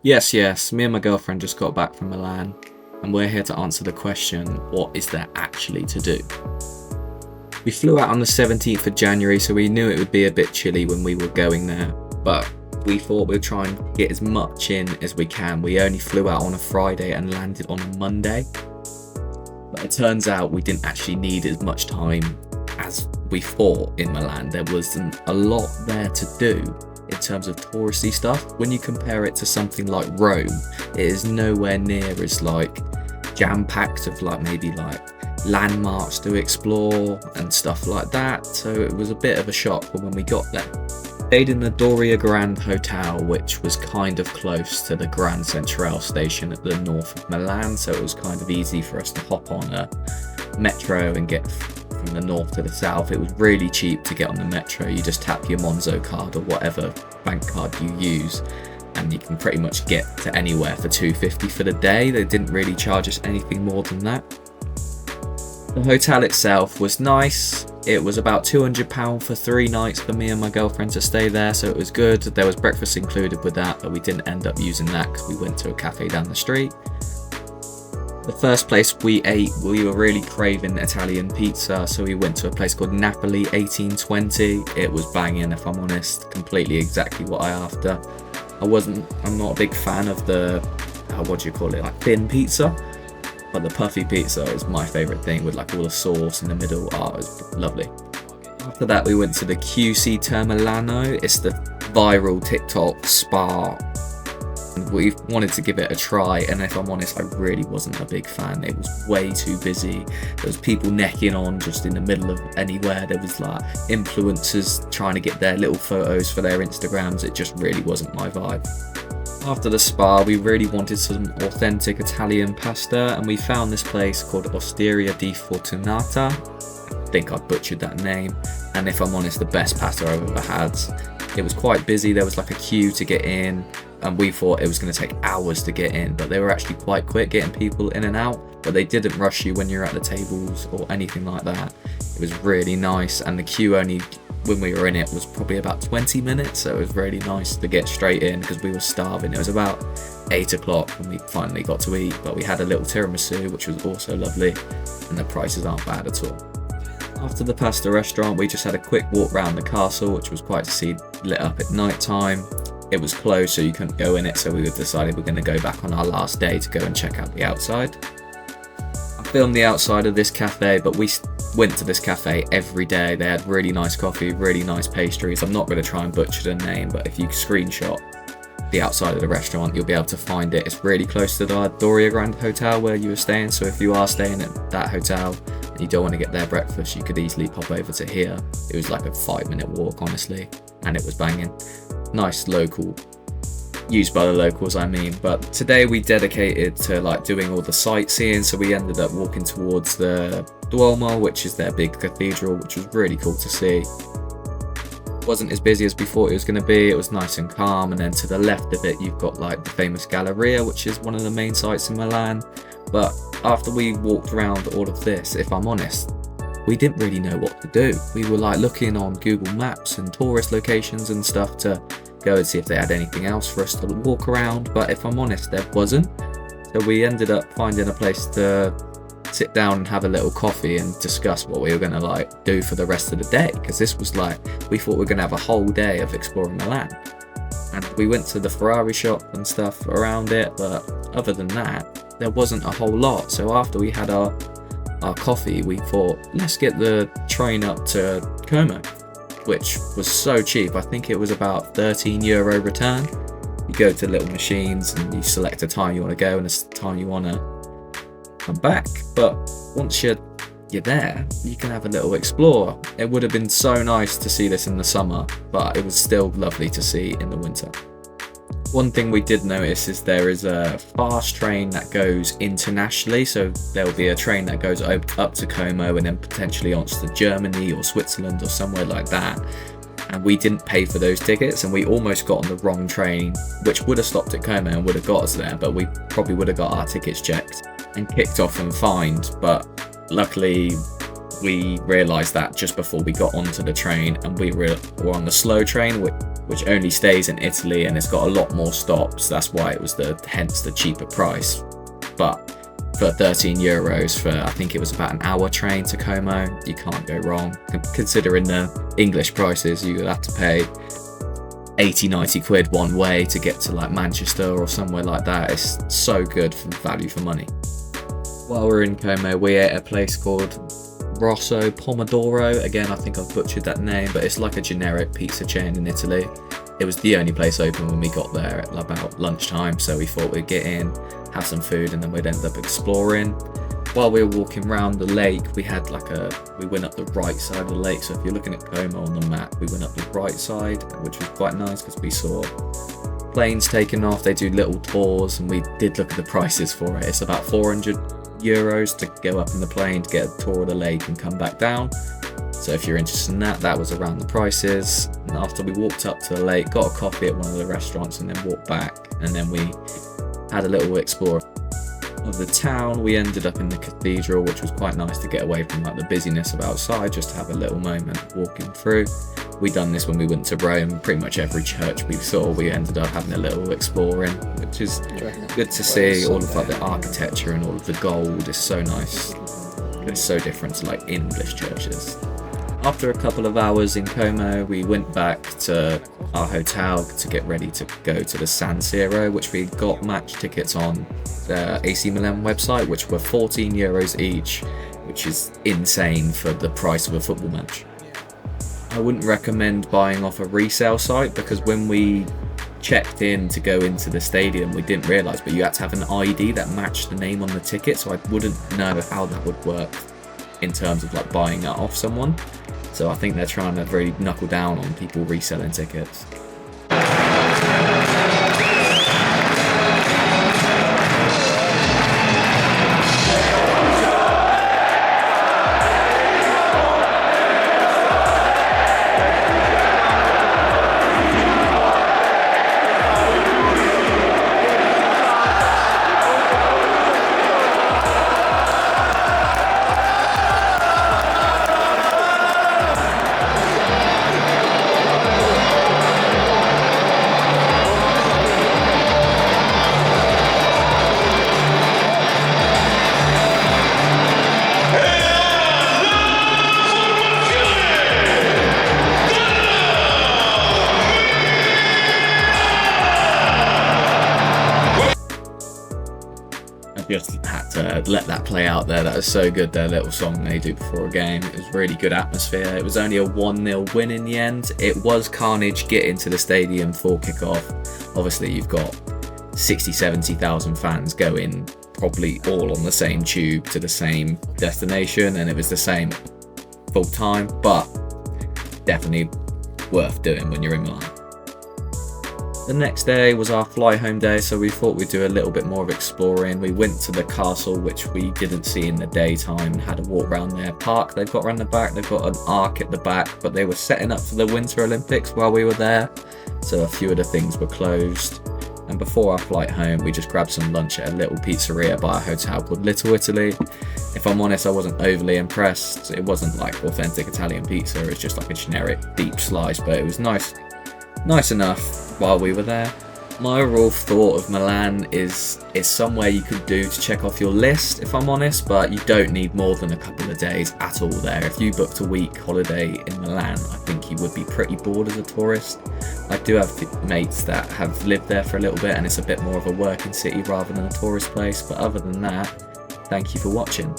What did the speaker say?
Yes, me and my girlfriend just got back from Milan, and we're here to answer the question, what is there actually to do? We flew out on the 17th of January, so we knew it would be a bit chilly when we were going there, but we thought we'd try and get as much in as we can. We only flew out on a Friday and landed on a Monday, but it turns out we didn't actually need as much time as we thought in Milan. There wasn't a lot there to do in terms of touristy stuff. When you compare it to something like Rome, it is nowhere near as like jam-packed of maybe landmarks to explore and stuff like that, so it was a bit of a shock when we got there. Stayed in the Doria Grand Hotel, which was kind of close to the Grand Centrale station at the north of Milan, so it was kind of easy for us to hop on a metro and get from the north to the south. It was really cheap to get on the metro. You just tap your Monzo card or whatever bank card you use, and you can pretty much get to anywhere for £2.50 for the day. They didn't really charge us anything more than that. The hotel itself was nice. It was about £200 for 3 nights for me and my girlfriend to stay there, so it was good. There was breakfast included with that, but we didn't end up using that because we went to a cafe down the street. The first place we ate, we were really craving Italian pizza, so we went to a place called Napoli 1820. It was banging, if I'm honest, completely exactly what I after. I'm not a big fan of the, thin pizza. But the puffy pizza is my favourite thing, with all the sauce in the middle. It was lovely. After that, we went to the QC Termilano. It's the viral TikTok spa. And we wanted to give it a try, and if I'm honest, I really wasn't a big fan. It was way too busy. There was people necking on just in the middle of anywhere. There was influencers trying to get their little photos for their Instagrams. It just really wasn't my vibe. After the spa, we really wanted some authentic Italian pasta, and we found this place called Osteria di Fortunata. I think I butchered that name, and if I'm honest, the best pasta I've ever had. It was quite busy. There was a queue to get in, and we thought it was going to take hours to get in, but they were actually quite quick getting people in and out, but they didn't rush you when you're at the tables or anything like that. It was really nice, and the queue only, when we were in it, was probably about 20 minutes, so it was really nice to get straight in because we were starving. It was about 8 o'clock when we finally got to eat, but we had a little tiramisu, which was also lovely, and the prices aren't bad at all. After the pasta restaurant, we just had a quick walk around the castle, which was quite to see lit up at night time. It was closed, so you couldn't go in it, so we decided we're going to go back on our last day to go and check out the outside. I filmed the outside of this cafe, but we went to this cafe every day. They had really nice coffee, really nice pastries. I'm not going to try and butcher the name, but if you screenshot the outside of the restaurant, you'll be able to find it. It's really close to the Doria Grand Hotel where you were staying, so if you are staying at that hotel and you don't want to get their breakfast, you could easily pop over to here. It was like a 5-minute walk, honestly, and it was banging. Nice local, used by the locals, I mean. But today we dedicated to doing all the sightseeing, so we ended up walking towards the Duomo, which is their big cathedral, which was really cool to see. Wasn't as busy as we thought it was going to be. It was nice and calm, and then to the left of it you've got the famous Galleria, which is one of the main sites in Milan. But after we walked around all of this, if I'm honest, we didn't really know what to do. We were looking on Google Maps and tourist locations and stuff to go and see if they had anything else for us to walk around, but if I'm honest, there wasn't. So we ended up finding a place to sit down and have a little coffee and discuss what we were going to do for the rest of the day, because this was we thought we were going to have a whole day of exploring Milan. And we went to the Ferrari shop and stuff around it, but other than that, there wasn't a whole lot. So after we had our coffee, we thought, let's get the train up to Como, which was so cheap. I think it was about €13 return. You go to little machines and you select a time you want to go and a time you want to come back. But once you're there, you can have a little explore. It would have been so nice to see this in the summer, but it was still lovely to see in the winter. One thing we did notice is there is a fast train that goes internationally, so there'll be a train that goes up to Como and then potentially on to Germany or Switzerland or somewhere like that. And we didn't pay for those tickets, and we almost got on the wrong train, which would have stopped at Como and would have got us there, but we probably would have got our tickets checked and kicked off and fined. But luckily we realised that just before we got onto the train, and we were on the slow train, which only stays in Italy, and it's got a lot more stops. That's why it was hence the cheaper price. But for 13 euros for, I think it was about an hour train to Como, you can't go wrong. Considering the English prices, you would have to pay 80-90 quid one way to get to like Manchester or somewhere like that. It's so good for value for money. While we're in Como, we ate at a place called Rosso Pomodoro. Again, I think I've butchered that name, but it's like a generic pizza chain in Italy. It was the only place open when we got there at about lunchtime, so we thought we'd get in, have some food, and then we'd end up exploring. While we were walking around the lake, we went up the right side of the lake. So if you're looking at Como on the map, we went up the right side, which was quite nice because we saw planes taking off. They do little tours, and we did look at the prices for it. It's about 400 euros to go up in the plane to get a tour of the lake and come back down. So if you're interested in that, that was around the prices. And after we walked up to the lake, got a coffee at one of the restaurants, and then walked back, and then we had a little explore of the town. We ended up in the cathedral, which was quite nice to get away from like the busyness of outside, just to have a little moment walking through. We done this when we went to Rome. Pretty much every church we saw, we ended up having a little exploring, which is good to see. All of like the architecture and all of the gold is so nice. It's so different to like English churches. After a couple of hours in Como, we went back to our hotel to get ready to go to the San Siro, which we got match tickets on the AC Milan website, which were 14 euros each, which is insane for the price of a football match. I wouldn't recommend buying off a resale site, because when we checked in to go into the stadium, we didn't realise, but you had to have an ID that matched the name on the ticket, so I wouldn't know how that would work in terms of like buying it off someone. So I think they're trying to really knuckle down on people reselling tickets. Just had to let that play out there. That was so good, their little song they do before a game. It was really good atmosphere. It was only a 1-0 win in the end. It was carnage getting to the stadium for kickoff. Obviously you've got 60,000-70,000 fans going probably all on the same tube to the same destination, and it was the same full time, but definitely worth doing when you're in Milan. The next day was our fly home day, so we thought we'd do a little bit more of exploring. We went to the castle, which we didn't see in the daytime, had a walk around their park they've got around the back. They've got an arc at the back, but they were setting up for the Winter Olympics while we were there, so a few of the things were closed. And before our flight home, we just grabbed some lunch at a little pizzeria by a hotel called Little Italy. If I'm honest, I wasn't overly impressed. It wasn't like authentic Italian pizza, it was just like a generic deep slice, but it was nice enough while we were there. My overall thought of Milan is it's somewhere you could do to check off your list, if I'm honest, but you don't need more than a couple of days at all there. If you booked a week holiday in Milan, I think you would be pretty bored as a tourist. I do have mates that have lived there for a little bit, and it's a bit more of a working city rather than a tourist place, but other than that, thank you for watching.